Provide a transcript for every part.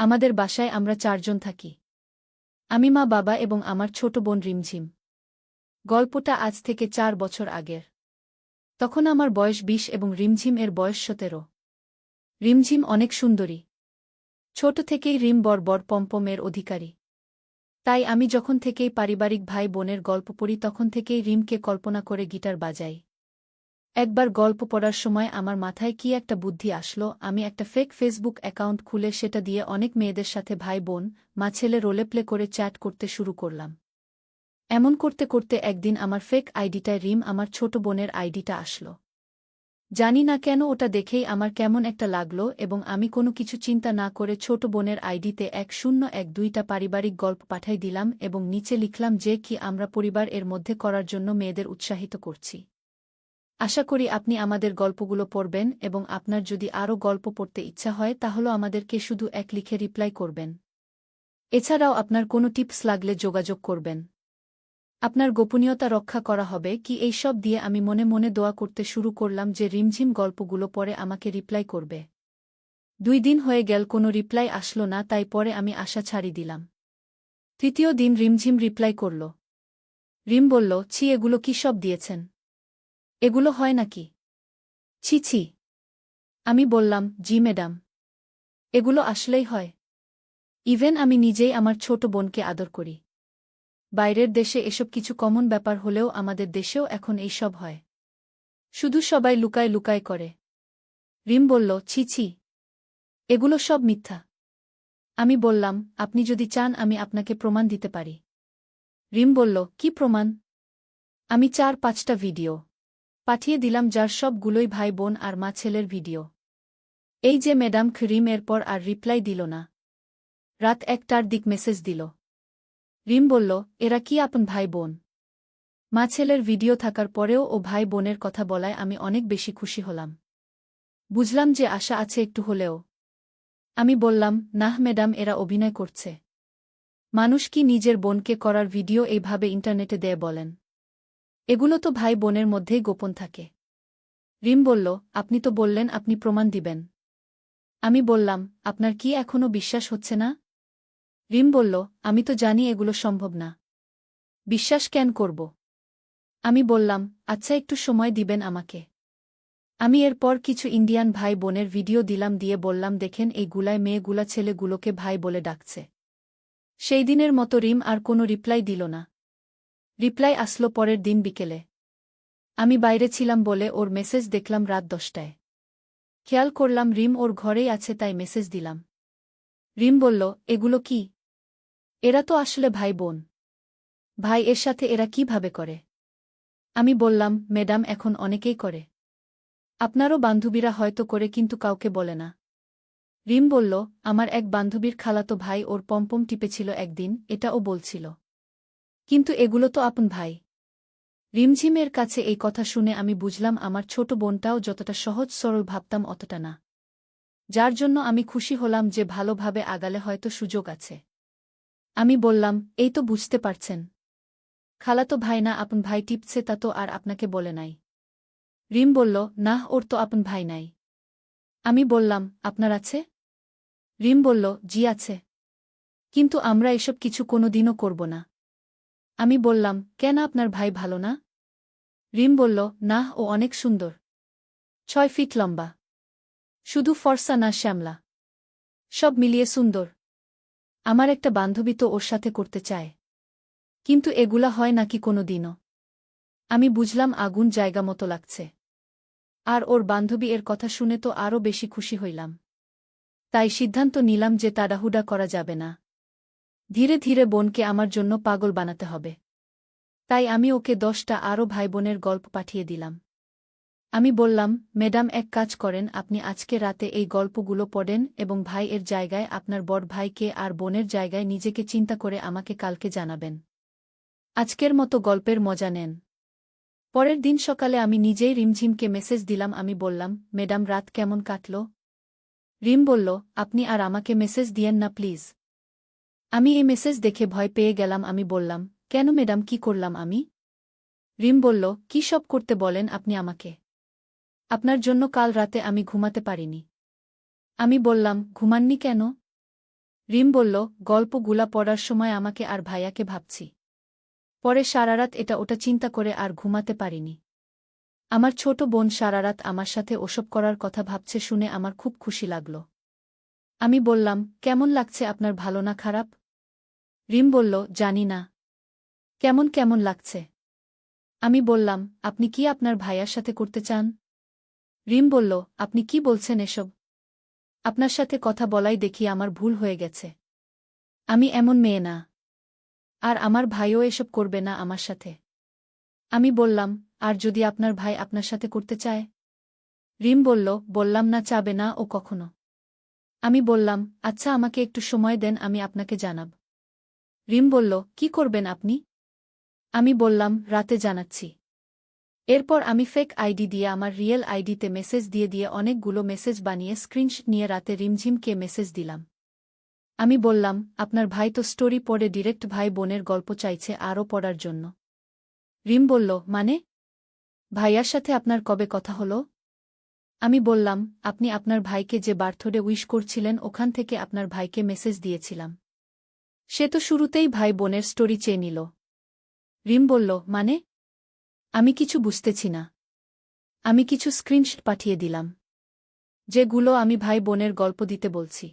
আমাদের বাসায় আমরা ৪ জন থাকি। আমি, মা, বাবা এবং আমার ছোট বোন রিমঝিম। গল্পটা আজ থেকে ৪ বছর আগের। তখন আমার বয়স ২০ এবং রিমঝিম এর বয়স ১৭। রিমঝিম অনেক সুন্দরী। ছোট থেকেই রিম বর্বর পম্পমের অধিকারী। তাই আমি যখন থেকেই পারিবারিক ভাই বোনের গল্প পড়ি তখন থেকেই রিমকে কল্পনা করে গিটার বাজাই। একবার গল্প পড়ার সময় আমার মাথায় কি একটা বুদ্ধি আসলো, আমি একটা ফেক ফেসবুক অ্যাকাউন্ট খুলে সেটা দিয়ে অনেক মেয়েদের সাথে ভাই বোন, মা ছেলে রোলেপ্লে করে চ্যাট করতে শুরু করলাম। এমন করতে করতে একদিন আমার ফেক আইডিটায় রিম আমার ছোট বোনের আইডিটা আসলো। জানি না কেন ওটা দেখেই আমার কেমন একটা লাগলো এবং আমি কোনো কিছু চিন্তা না করে ছোট বোনের আইডিতে ১০১২টা পারিবারিক গল্প পাঠাই দিলাম এবং নিচে লিখলাম যে কি আমরা পরিবার এর মধ্যে করার জন্য মেয়েদের উৎসাহিত করছি। আশা করি আপনি আমাদের গল্পগুলো পড়বেন এবং আপনার যদি আরও গল্প পড়তে ইচ্ছা হয় তাহলে আমাদেরকে শুধু এক লিখে রিপ্লাই করবেন। এছাড়াও আপনার কোনো টিপস লাগলে যোগাযোগ করবেন। আপনার গোপনীয়তা রক্ষা করা হবে কি এই সব দিয়ে আমি মনে মনে দোয়া করতে শুরু করলাম যে রিমঝিম গল্পগুলো পরে আমাকে রিপ্লাই করবে। ২ দিন হয়ে গেল কোনো রিপ্লাই আসলো না, তাই পরে আমি আশা ছাড়ি দিলাম। তৃতীয় দিন রিমঝিম রিপ্লাই করল। রিম বলল, ছি, এগুলো কি সব দিয়েছেন? এগুলো হয় নাকি? ছি ছি। আমি বললাম, জি ম্যাডাম, এগুলো আসলেই হয়। ইভেন আমি নিজেই আমার ছোট বোনকে আদর করি। বাইরের দেশে এসব কিছু কমন ব্যাপার হলেও আমাদের দেশেও এখন এই সব হয়। শুধু সবাই লুকায় লুকায় করে। রিম বলল, ছি ছি, এগুলো সব মিথ্যা। আমি বললাম, আপনি যদি চান আমি আপনাকে প্রমাণ দিতে পারি। রিম বলল, কি প্রমাণ? আমি ৪-৫টা ভিডিও পাঠিয়ে দিলাম যার সবগুলোই ভাই বোন আর মা ছেলের ভিডিও। এই যে ম্যাডাম। রিম এরপর আর রিপ্লাই দিল না। রাত ১টার দিক মেসেজ দিল। রিম বলল, এরা কি আপন ভাই বোন? মা ছেলের ভিডিও থাকার পরেও ও ভাই বোনের কথা বলায় আমি অনেক বেশি খুশি হলাম। বুঝলাম যে আশা আছে একটু হলেও। আমি বললাম, নাহ ম্যাডাম, এরা অভিনয় করছে। মানুষ কি নিজের বোনকে করার ভিডিও এইভাবে ইন্টারনেটে দেয় বলেন? এগুলো তো ভাই বোনের মধ্যেই গোপন থাকে। রিম বলল, আপনি তো বললেন আপনি প্রমাণ দিবেন। আমি বললাম, আপনার কি এখনও বিশ্বাস হচ্ছে না? রিম বলল, আমি তো জানি এগুলো সম্ভব না। বিশ্বাস কেন করব? আমি বললাম, আচ্ছা একটু সময় দিবেন আমাকে। আমি এরপর কিছু ইন্ডিয়ান ভাই বোনের ভিডিও দিলাম, দিয়ে বললাম, দেখেন এই গুলায় মেয়েগুলা ছেলেগুলোকে ভাই বলে ডাকছে। সেই দিনের মতো রিম আর কোনো রিপ্লাই দিল না। রিপ্লাই আসলো পরের দিন বিকেলে। আমি বাইরে ছিলাম বলে ওর মেসেজ দেখলাম রাত ১০টায়। খেয়াল করলাম রিম ওর ঘরেই আছে, তাই মেসেজ দিলাম। রিম বলল, এগুলো কি? এরা তো আসলে ভাই বোন। ভাই এর সাথে এরা কিভাবে করে? আমি বললাম, ম্যাডাম, এখন অনেকেই করে। আপনারও বান্ধবীরা হয়তো করে কিন্তু কাউকে বলে না। রিম বলল, আমার এক বান্ধবীর খালাতো ভাই ওর পম্পম টিপেছিল একদিন, এটা ও বলছিল। কিন্তু এগুলো তো আপন ভাই। রিমঝিমের কাছে এই কথা শুনে আমি বুঝলাম আমার ছোট বোনটাও যতটা সহজ সরল ভাবতাম অতটা না। যার জন্য আমি খুশি হলাম যে ভালোভাবে আগালে হয়তো সুযোগ আছে। আমি বললাম, এই তো বুঝতে পারছেন। খালাতো ভাই না আপন ভাই টিপছে, তা তো আর আপনাকে বলে নাই। রিম বলল, নাহ, ওর তো আপন ভাই নাই। আমি বললাম, আপনার আছে? রিম বলল, জি আছে। কিন্তু আমরা এসব কিছু কোনোদিনও করব না। আমি বললাম, কেন, আপনার ভাই ভালো না? রিম বলল, নাহ, ও অনেক সুন্দর। ৬ ফিট লম্বা। শুধু ফর্সা না, শ্যামলা। সব মিলিয়ে সুন্দর। আমার একটা বান্ধবী তো ওর সাথে করতে চায়। কিন্তু এগুলা হয় নাকি কোনো দিনও? আমি বুঝলাম আগুন জায়গা মতো লাগছে। আর ওর বান্ধবী এর কথা শুনে তো আরও বেশি খুশি হইলাম। তাই সিদ্ধান্ত নিলাম যে তাড়াহুড়া করা যাবে না। ধীরে ধীরে বোনকে আমার জন্য পাগল বানাতে হবে। তাই আমি ওকে ১০টা আরও ভাইবোনের গল্প পাঠিয়ে দিলাম। আমি বললাম, ম্যাডাম, এক কাজ করেন, আপনি আজকে রাতে এই গল্পগুলো পড়েন এবং ভাই এর জায়গায় আপনার বড় ভাইকে আর বোনের জায়গায় নিজেকে চিন্তা করে আমাকে কালকে জানাবেন। আজকের মতো গল্পের মজা নেন। পরের দিন সকালে আমি নিজেই রিমঝিমকে মেসেজ দিলাম। আমি বললাম, ম্যাডাম, রাত কেমন কাটল? রিম বলল, আপনি আর আমাকে মেসেজ দিয়েন না প্লিজ। আমি এই মেসেজ দেখে ভয় পেয়ে গেলাম। আমি বললাম, কেন ম্যাডাম, কি করলাম আমি? রিম বলল, কি সব করতে বলেন আপনি আমাকে? আপনার জন্য কাল রাতে আমি ঘুমাতে পারিনি। আমি বললাম, ঘুমাননি কেন? রিম বলল, গল্পগুলা পড়ার সময় আমাকে আর ভাইয়াকে ভাবছি। পরে সারারাত এটা ওটা চিন্তা করে আর ঘুমাতে পারিনি। আমার ছোট বোন সারারাত আমার সাথে ওসব করার কথা ভাবছে শুনে আমার খুব খুশি লাগল। আমি বললাম, কেমন লাগছে আপনার, ভালো না খারাপ? রিম বলল, জানি না। কেমন কেমন লাগছে? আমি বললাম, আপনি কি আপনার ভাইয়ার সাথে করতে চান? রিম বলল, আপনি কি বলছেন এসব? আপনার সাথে কথা বলাই দেখি আমার ভুল হয়ে গেছে। আমি এমন মেয়ে না। আর আমার ভাইও এসব করবে না আমার সাথে। আমি বললাম, আর যদি আপনার ভাই আপনার সাথে করতে চায়? রিম বলল, বললাম না চাবে না ও কখনো। আমি বললাম, আচ্ছা আমাকে একটু সময় দেন, আমি আপনাকে জানাব। রিম বলল, কি করবেন আপনি? আমি বললাম, রাতে জানাচ্ছি। এরপর আমি ফেক আইডি দিয়ে আমার রিয়েল আইডিতে মেসেজ দিয়ে অনেকগুলো মেসেজ বানিয়ে স্ক্রিনশট নিয়ে রাতে রিমঝিমকে মেসেজ দিলাম। আমি বললাম, আপনার ভাই তো স্টোরি পড়ে ডিরেক্ট ভাই বোনের গল্প চাইছে আরও পড়ার জন্য। রিম বলল, মানে? ভাইয়ার সাথে আপনার কবে কথা হলো? আমি বললাম, আপনি আপনার ভাইকে যে বার্থডে উইশ করছিলেন ওখান থেকে আপনার ভাইকে মেসেজ দিয়েছিলাম। সে তো শুরুতেই ভাই বোনের স্টোরি চেয়ে নিল। রিম বলল, মানে? আমি কিছু বুঝতেছি না। আমি কিছু স্ক্রিনশট পাঠিয়ে দিলাম, যেগুলো আমি ভাই বোনের গল্প দিতে বলছি।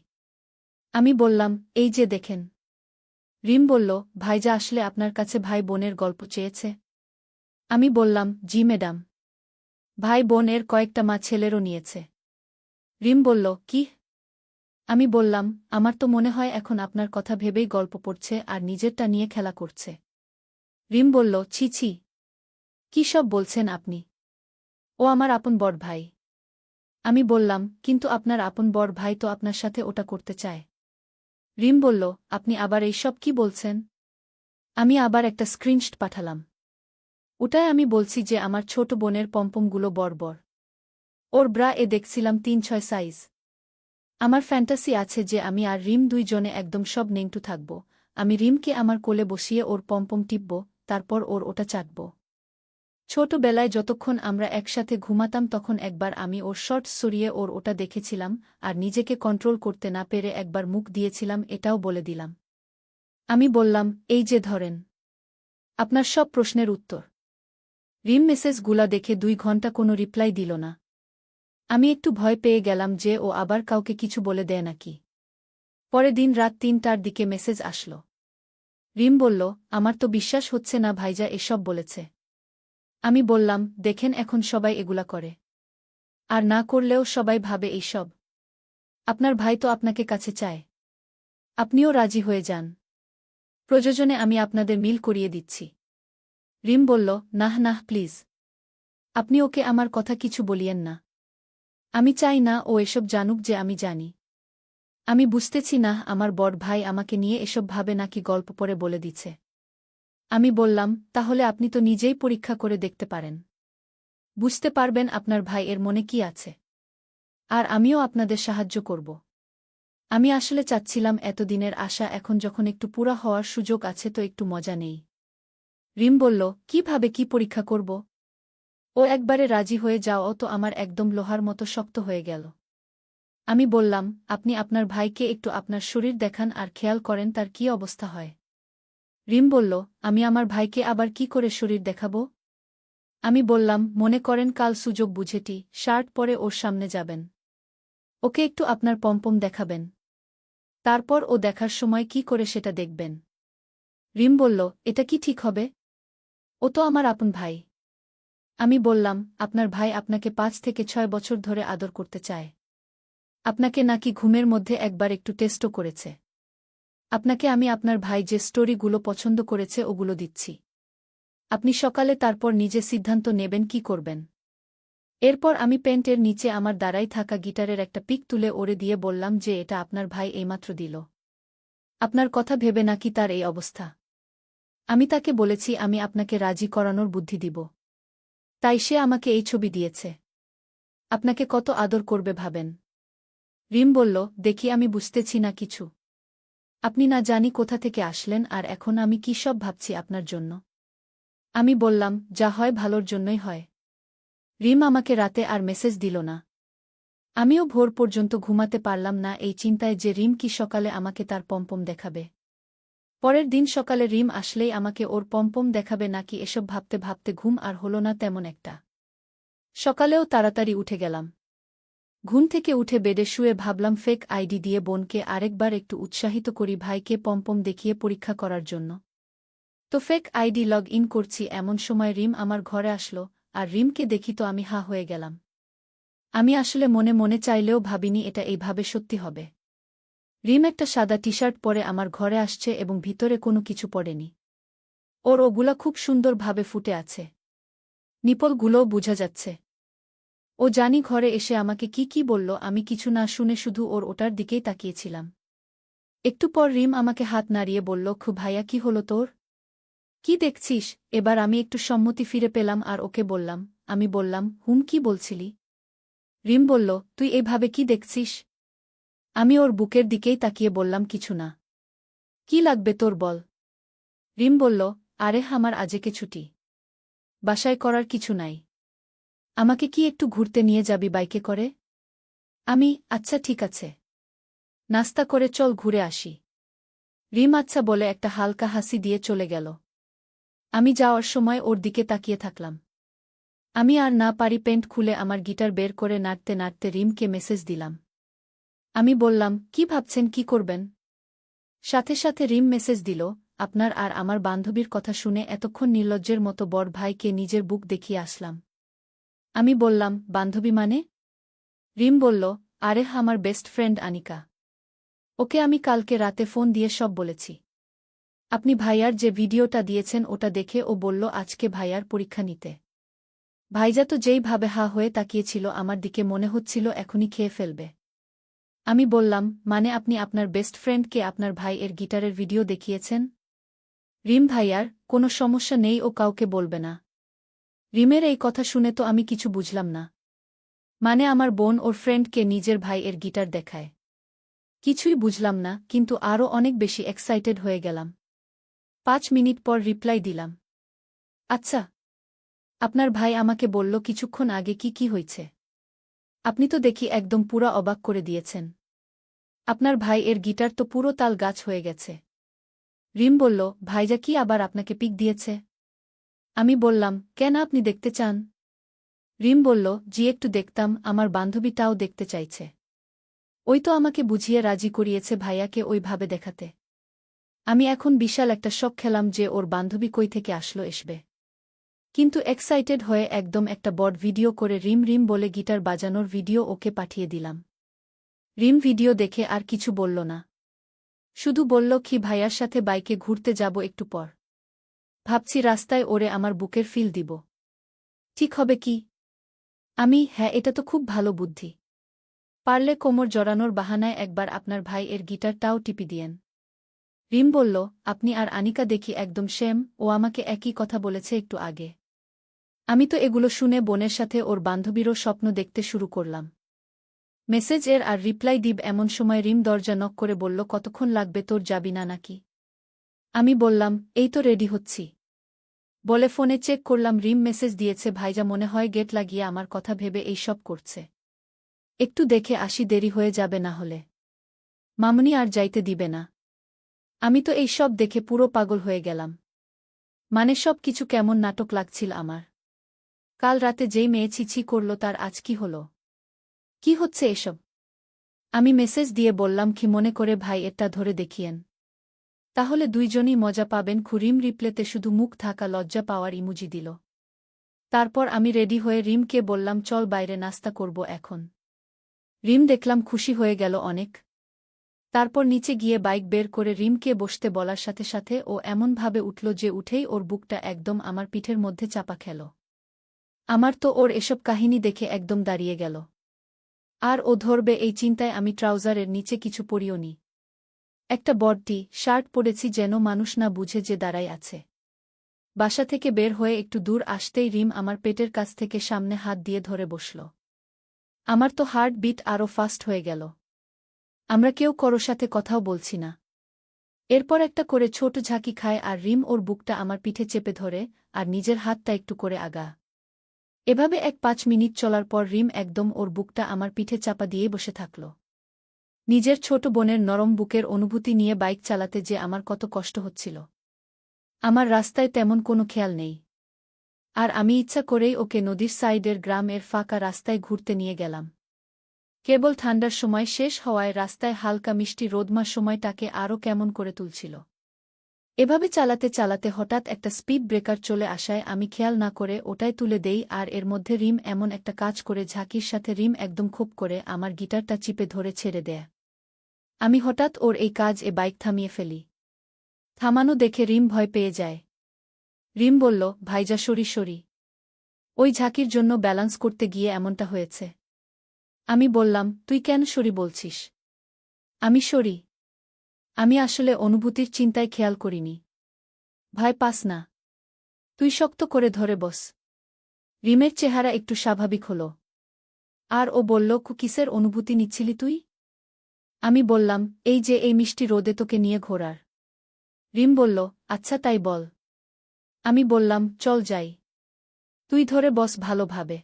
আমি বললাম, এই যে দেখেন। রিম বলল, ভাইজা আসলে আপনার কাছে ভাই বোনের গল্প চেয়েছে? আমি বললাম, জি ম্যাডাম। ভাই বোনের কয়েকটা মা ছেলেরও নিয়েছে। রিম বলল, কি? আমি বললাম, আমার তো মনে হয় এখন আপনার কথা ভেবেই গল্প পড়ছে আর নিজেরটা নিয়ে খেলা করছে। রিম বলল, ছি ছি, কী সব বলছেন আপনি? ও আমার আপন বড় ভাই। আমি বললাম, কিন্তু আপনার আপন বড় ভাই তো আপনার সাথে ওটা করতে চায়। রিম বলল, আপনি আবার এইসব কি বলছেন? আমি আবার একটা স্ক্রিনশট পাঠালাম। ওটায় আমি বলছি যে আমার ছোট বোনের পম্পমগুলো বড়। ওর ব্রা এ দেখছিলাম ৩-৬ সাইজ। আমার ফ্যান্টাসি আছে যে আমি আর রিম দুইজনে একদম সব নেংটু থাকব। আমি রিমকে আমার কোলে বসিয়ে ওর পম্পম টিপব, তারপর ওর ওটা চাটব। ছোটবেলায় যতক্ষণ আমরা একসাথে ঘুমাতাম তখন একবার আমি ওর শর্টস সরিয়ে ওর ওটা দেখেছিলাম আর নিজেকে কন্ট্রোল করতে না পেরে একবার মুখ দিয়েছিলাম, এটাও বলে দিলাম। আমি বললাম, এই যে ধরেন আপনার সব প্রশ্নের উত্তর। রিম মেসেজগুলা দেখে ২ ঘন্টা কোনো রিপ্লাই দিল না। আমি একটু ভয় পেয়ে গেলাম যে ও আবার কাউকে কিছু বলে দেয় নাকি। পরে দিন রাত ৩টার দিকে মেসেজ আসলো। রিম বলল, আমার তো বিশ্বাস হচ্ছে না ভাইজা এসব বলেছে। আমি বললাম, দেখেন এখন সবাই এগুলা করে। আর না করলেও সবাই ভাবে এইসব। আপনার ভাই তো আপনাকে কাছে চায়। আপনিও রাজি হয়ে যান। প্রয়োজনে আমি আপনাদের মিল করিয়ে দিচ্ছি। রিম বলল, নাহ নাহ প্লিজ। আপনি ওকে আমার কথা কিছু বলিয়েন না। আমি চাই না ও এসব জানুক যে আমি জানি। আমি বুঝতেছি না আমার বড় ভাই আমাকে নিয়ে এসব ভাবে নাকি গল্প পড়ে বলে দিচ্ছে। আমি বললাম, তাহলে আপনি তো নিজেই পরীক্ষা করে দেখতে পারেন। বুঝতে পারবেন আপনার ভাই এর মনে কি আছে। আর আমিও আপনাদের সাহায্য করব। আমি আসলে চাচ্ছিলাম এতদিনের আশা এখন যখন একটু পুরা হওয়ার সুযোগ আছে তো একটু মজা নেই। রিম বলল, কিভাবে কি পরীক্ষা করব? ও একবারে রাজি হয়ে যাও তো আমার একদম লোহার মতো শক্ত হয়ে গেল। আমি বললাম, আপনি আপনার ভাইকে একটু আপনার শরীর দেখান আর খেয়াল করেন তার কি অবস্থা হয়। রিম বলল, আমি আমার ভাইকে আবার কি করে শরীর দেখাব? আমি বললাম, মনে করেন কাল সুযোগ বুঝেটি শার্ট পরে ওর সামনে যাবেন। ওকে একটু আপনার পম্পম দেখাবেন। তারপর ও দেখার সময় কি করে সেটা দেখবেন। রিম বলল, এটা কি ঠিক হবে? ও তো আমার আপন ভাই। আমি বললাম, আপনার ভাই আপনাকে ৫ থেকে ৬ বছর ধরে আদর করতে চায়। আপনাকে নাকি ঘুমের মধ্যে একবার একটু টেস্টও করেছে। আপনাকে আমি আপনার ভাই যে স্টোরিগুলো পছন্দ করেছে ওগুলো দিচ্ছি। আপনি সকালে তারপর নিজে সিদ্ধান্ত নেবেন কি করবেন। এরপর আমি প্যান্টের নিচে আমার দাঁড়াই থাকা গিটারের একটা পিক তুলে ওরে দিয়ে বললাম যে এটা আপনার ভাই এইমাত্র দিল। আপনার কথা ভেবে নাকি তার এই অবস্থা। আমি তাকে বলেছি আমি আপনাকে রাজি করানোর বুদ্ধি দিব। তাই সে আমাকে এই ছবি দিয়েছে। আপনাকে কত আদর করবে ভাবেন। রিম বলল, দেখি আমি বুঝতেছি না কিছু। আপনি না জানি কোথা থেকে আসলেন আর এখন আমি কি সব ভাবছি আপনার জন্য। আমি বললাম, যা হয় ভালোর জন্যই হয়। রিম আমাকে রাতে আর মেসেজ দিল না। আমিও ভোর পর্যন্ত ঘুমাতে পারলাম না এই চিন্তায় যে রিম কি সকালে আমাকে তার পম্পম দেখাবে। পরের দিন সকালে রিম আসলেই আমাকে ওর পম্পম দেখাবে নাকি এসব ভাবতে ভাবতে ঘুম আর হল না তেমন একটা। সকালেও তাড়াতাড়ি উঠে গেলাম। ঘুম থেকে উঠে বেডে শুয়ে ভাবলাম ফেক আইডি দিয়ে বোনকে আরেকবার একটু উৎসাহিত করি ভাইকে পম্পম দেখিয়ে পরীক্ষা করার জন্য। তো ফেক আইডি লগ ইন করছি এমন সময় রিম আমার ঘরে আসলো, আর রিমকে দেখি তো আমি হা হয়ে গেলাম। আমি আসলে মনে মনে চাইলেও ভাবিনি এটা এইভাবে সত্যি হবে। রিম একটা সাদা টি শার্ট পরে আমার ঘরে আসছে এবং ভিতরে কোনো কিছু পড়েনি। ওর ওগুলা খুব সুন্দরভাবে ফুটে আছে। নিপলগুলোও বোঝা যাচ্ছে। ও জানি ঘরে এসে আমাকে কি কি বলল আমি কিছু না শুনে শুধু ওর ওটার দিকেই তাকিয়েছিলাম। একটু পর রিম আমাকে হাত নাড়িয়ে বলল খু ভাইয়া কি হলো তোর? কি দেখছিস? এবার আমি একটু সম্মতি ফিরে পেলাম আর ওকে বললাম। আমি বললাম কি বলছিলি? রিম বলল তুই এইভাবে কি দেখছিস? আমি ওর বুকের দিকেই তাকিয়ে বললাম কিছু না। কি লাগবে তোর বল? রিম বলল আরে আমার আজকে ছুটি। বাসায় করার কিছু নাই। আমাকে কি একটু ঘুরতে নিয়ে যাবি বাইকে করে? আমি আচ্ছা ঠিক আছে। নাস্তা করে চল ঘুরে আসি। রিম আচ্ছা বলে একটা হালকা হাসি দিয়ে চলে গেল। আমি যাওয়ার সময় ওর দিকে তাকিয়ে থাকলাম। আমি আর না পারি পেন্ট খুলে আমার গিটার বের করে নাড়তে নাড়তে রিমকে মেসেজ দিলাম। আমি বললাম কি ভাবছেন কি করবেন? সাথে সাথে রিম মেসেজ দিল আপনার আর আমার বান্ধবীর কথা শুনে এতক্ষণ নির্লজ্জের মতো বড় ভাইকে নিজের বুক দেখিয়ে আসলাম। আমি বললাম বান্ধবী মানে? রিম বলল আরে আমার বেস্ট ফ্রেন্ড আনিকা। ওকে আমি কালকে রাতে ফোন দিয়ে সব বলেছি। আপনি ভাইয়ার যে ভিডিওটা দিয়েছেন ওটা দেখে ও বলল আজকে ভাইয়ার পরীক্ষা নিতে। ভাইজা তো যেইভাবে হা হয়ে তাকিয়েছিল আমার দিকে মনে হচ্ছিল এখনই খেয়ে ফেলবে। আমি বললাম মানে আপনি আপনার বেস্ট ফ্রেন্ডকে আপনার ভাই এর গিটারের ভিডিও দেখিয়েছেন? রিম ভাইয়ার কোনো সমস্যা নেই ও কাউকে বলবে না। রিমের এই কথা শুনে তো আমি কিছু বুঝলাম না। মানে আমার বোন ওর ফ্রেন্ডকে নিজের ভাই এর গিটার দেখায়? কিছুই বুঝলাম না কিন্তু আরও অনেক বেশি এক্সাইটেড হয়ে গেলাম। 5 মিনিট পর রিপ্লাই দিলাম। আচ্ছা। আপনার ভাই আমাকে বলল কিছুক্ষণ আগে কি কি হয়েছে। আপনি তো দেখি একদম পুরা অবাক করে দিয়েছেন। আপনার ভাই এর গিটার তো পুরো তাল গাছ হয়ে গেছে। রিম বলল ভাইজা কি আবার আপনাকে পিক দিয়েছে? আমি বললাম কেন আপনি দেখতে চান? রিম বলল জি একটু দেখতাম আমার বান্ধবীটাও দেখতে চাইছে। ওই তো আমাকে বুঝিয়ে রাজি করিয়েছে ভাইয়াকে ওইভাবে দেখাতে। আমি এখন বিশাল একটা শক খেলাম যে ওর বান্ধবী কই থেকে আসলো এসবে। কিন্তু এক্সাইটেড হয়ে একদম একটা বড় ভিডিও করে রিম রিম বলে গিটার বাজানোর ভিডিও ওকে পাঠিয়ে দিলাম। রিম ভিডিও দেখে আর কিছু বলল না। শুধু বলল কি ভাইয়ার সাথে বাইকে ঘুরতে যাব একটু পর। ভাবছি রাস্তায় ওরে আমার বুকের ফিল দিব। ঠিক হবে কি? আমি হ্যাঁ এটা তো খুব ভালো বুদ্ধি। পারলে কোমর জড়ানোর বাহানায় একবার আপনার ভাই এর গিটারটাও টিপি দিয়েন। রিম বলল আপনি আর আনিকা দেখি একদম সেম ও আমাকে একই কথা বলেছে একটু আগে। আমি তো এগুলো শুনে বোনের সাথে ওর বান্ধবীরও স্বপ্ন দেখতে শুরু করলাম। মেসেজ এর আর রিপ্লাই দিব এমন সময় রিম দরজা নক করে বলল কতক্ষণ লাগবে তোর যাবি না নাকি? আমি বললাম এই তো রেডি হচ্ছি। বলে ফোনে চেক করলাম রিম মেসেজ দিয়েছে ভাইজা মনে হয় গেট লাগিয়ে আমার কথা ভেবে এই সব করছে। একটু দেখে আসি দেরি হয়ে যাবে না হলে। মামুনি আর যাইতে দিবে না। আমি তো এই সব দেখে পুরো পাগল হয়ে গেলাম। মানে সব কিছু কেমন নাটক লাগছিল আমার। কাল রাতে যেই মেয়ে ছিছি করল তার আজ কি হলো? কি হচ্ছে এসব? আমি মেসেজ দিয়ে বললাম কি মনে করে ভাই এটা ধরে দেখিয়েন। তাহলে দুইজনই মজা পাবেন। রিম রিপ্লেতে শুধু মুখ থাকা লজ্জা পাওয়ার ইমোজি দিল। তারপর আমি রেডি হয়ে রিমকে বললাম চল বাইরে নাস্তা করব এখন। রিম দেখলাম খুশি হয়ে গেল অনেক। তারপর নিচে গিয়ে বাইক বের করে রিমকে বসতে বলার সাথে সাথে ও এমনভাবে উঠল যে উঠেই ওর বুকটা একদম আমার পিঠের মধ্যে চাপা খেল। আমার তো ওর এসব কাহিনী দেখে একদম দাঁড়িয়ে গেল। আর ও ধরবে এই চিন্তায় আমি ট্রাউজারের নিচে কিছু পরিও নি। একটা বডটি শার্ট পরেছি যেন মানুষ না বুঝে যে দাঁড়ায় আছে। বাসা থেকে বের হয়ে একটু দূর আসতেই রিম আমার পেটের কাছ থেকে সামনে হাত দিয়ে ধরে বসল। আমার তো হার্ট বিট আরও ফাস্ট হয়ে গেল। আমরা কেউ কারো সাথে কথাও বলছি না। এরপর একটা করে ছোট ঝাঁকি খায় আর রিম ওর বুকটা আমার পিঠে চেপে ধরে আর নিজের হাতটা একটু করে আগা। এভাবে 5 মিনিট চলার পর রিম একদম ওর বুকটা আমার পিঠে চাপা দিয়ে বসে থাকল। নিজের ছোট বোনের নরম বুকের অনুভূতি নিয়ে বাইক চালাতে যে আমার কত কষ্ট হচ্ছিল। আমার রাস্তায় তেমন কোনো খেয়াল নেই। আর আমি ইচ্ছা করেই ওকে নদীর সাইডের গ্রামের ফাঁকা রাস্তায় ঘুরতে নিয়ে গেলাম। কেবল ঠান্ডার সময় শেষ হওয়ায় রাস্তায় হালকা মিষ্টি রোদমার সময়টাকে আরও কেমন করে তুলছিল। এভাবে চালাতে চালাতে হঠাৎ একটা স্পিড ব্রেকার চলে আসায় আমি খেয়াল না করে ওটাই তুলে দেই, আর এর মধ্যে রিম এমন একটা কাজ করে ঝাঁকির সাথে রিম একদম খুব করে আমার গিটারটা চিপে ধরে ছেড়ে দেয়। আমি হঠাৎ ওর এই কাজ বাইক থামিয়ে ফেলি। থামানো দেখে রিম ভয় পেয়ে যায়। রিম বলল, ভাইজা সরি সরি, ওই ঝাঁকির জন্য ব্যালান্স করতে গিয়ে এমনটা হয়েছে। আমি বললাম, তুই কেন সরি বলছিস? আমি সরি, আমি আসলে অনুভূতির চিন্তায় খেয়াল করিনি। ভয় পাস না, তুই শক্ত করে ধরে বস। রিমের চেহারা একটু স্বাভাবিক হল। আর ও বলল, কিসের অনুভূতি নিচ্ছিলি তুই? আমি বললাম, এই যে এই মিষ্টি রোদে তোকে নিয়ে ঘোরার। রিম বলল, আচ্ছা তাই বল। আমি বললাম, চল যাই, তুই ধরে বস ভালোভাবে।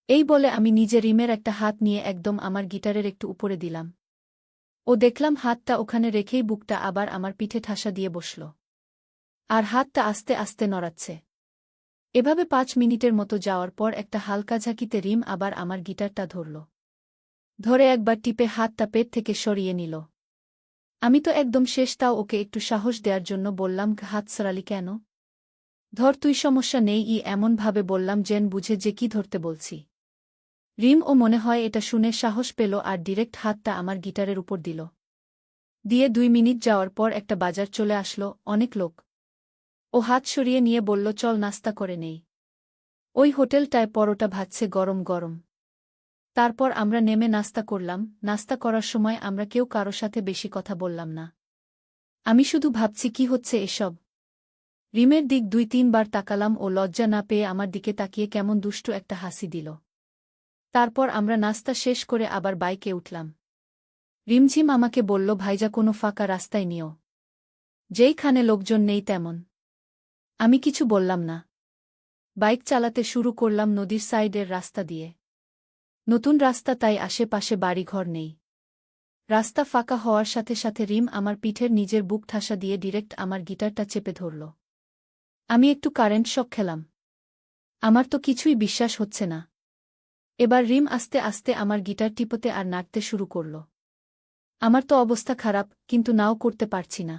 এই বলে আমি নিজে রিমের একটা হাত নিয়ে একদম আমার গিটারের একটু উপরে দিলাম। ও দেখলাম হাতটা ওখানে রেখেই বুকটা আবার আমার পিঠে ঠাসা দিয়ে বসল। আর হাতটা আস্তে আস্তে নড়াচ্ছে। এভাবে 5 মিনিটের মতো যাওয়ার পর একটা হালকা ঝাঁকিতে রিম আবার আমার গিটারটা ধরল। ধরে একবার টিপে হাতটা পেট থেকে সরিয়ে নিল। আমি তো একদম শেষ, তাও ওকে একটু সাহস দেওয়ার জন্য বললাম, হাত সরালি কেন? ধর তুই, সমস্যা নেই এমনভাবে বললাম যেন বুঝে যে কি ধরতে বলছি। রিম ও মনে হয় এটা শুনে সাহস পেল আর ডিরেক্ট হাতটা আমার গিটারের উপর দিল। দিয়ে 2 মিনিট যাওয়ার পর একটা বাজার চলে আসলো, অনেক লোক। ও হাত সরিয়ে নিয়ে বলল, চল নাস্তা করে নেই। ওই হোটেলটায় পরোটা ভাজছে গরম গরম। তারপর আমরা নেমে নাস্তা করলাম। নাস্তা করার সময় আমরা কেউ কারো সাথে বেশি কথা বললাম না। আমি শুধু ভাবছি কি হচ্ছে এসব। রিমের দিক 2-3 বার তাকালাম, ও লজ্জা না পেয়ে আমার দিকে তাকিয়ে কেমন দুষ্টু একটা হাসি দিল। তারপর আমরা নাস্তা শেষ করে আবার বাইকে উঠলাম। রিমঝিম আমাকে বলল, ভাইজা কোনো ফাঁকা রাস্তায় নিও, যেইখানে লোকজন নেই তেমন। আমি কিছু বললাম না। বাইক চালাতে শুরু করলাম নদীর সাইডের রাস্তা দিয়ে। নতুন রাস্তা, তাই আশেপাশে বাড়িঘর নেই। রাস্তা ফাঁকা হওয়ার সাথে সাথে রিম আমার পিঠের নিজের বুক ঠাসা দিয়ে ডিরেক্ট আমার গিটারটা চেপে ধরল। আমি একটু কারেন্ট শক খেলাম। আমার তো কিছুই বিশ্বাস হচ্ছে না। এবার রিম আস্তে আস্তে আমার গিটার টিপতে আর নাড়তে শুরু করল। আমার তো অবস্থা খারাপ, কিন্তু নাও করতে পারছি না।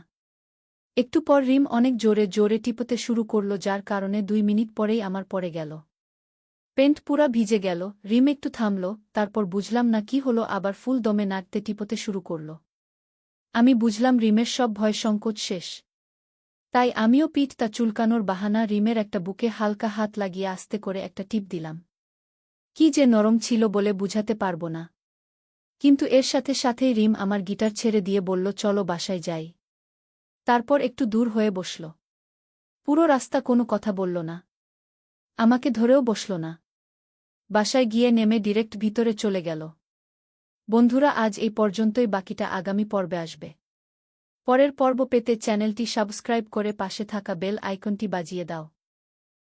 একটু পর রিম অনেক জোরে জোরে টিপতে শুরু করল, যার কারণে 2 মিনিট পরেই আমার পড়ে গেল। পেন্ট পুরা ভিজে গেল। রিম একটু থামল, তারপর বুঝলাম না কি হলো, আবার ফুল দমে নাড়তে টিপতে শুরু করল। আমি বুঝলাম রিমের সব ভয় সংকোচ শেষ। তাই আমিও পিঠটা চুলকানোর বাহানা রিমের একটা বুকে হালকা হাত লাগিয়ে আস্তে করে একটা টিপ দিলাম। কি যে নরম ছিল বলে বুঝাতে পারব না। কিন্তু এর সাথে সাথেই রিম আমার গিটার ছেড়ে দিয়ে বলল, চলো বাসায় যাই। তারপর একটু দূর হয়ে বসল। পুরো রাস্তা কোনো কথা বলল না, আমাকে ধরেও বসল না। বাসায় গিয়ে নেমে ডিরেক্ট ভিতরে চলে গেল। বন্ধুরা, আজ এই পর্যন্তই, বাকিটা আগামী পর্বে আসবে। পরের পর্ব পেতে চ্যানেলটি সাবস্ক্রাইব করে পাশে থাকা বেল আইকনটি বাজিয়ে দাও।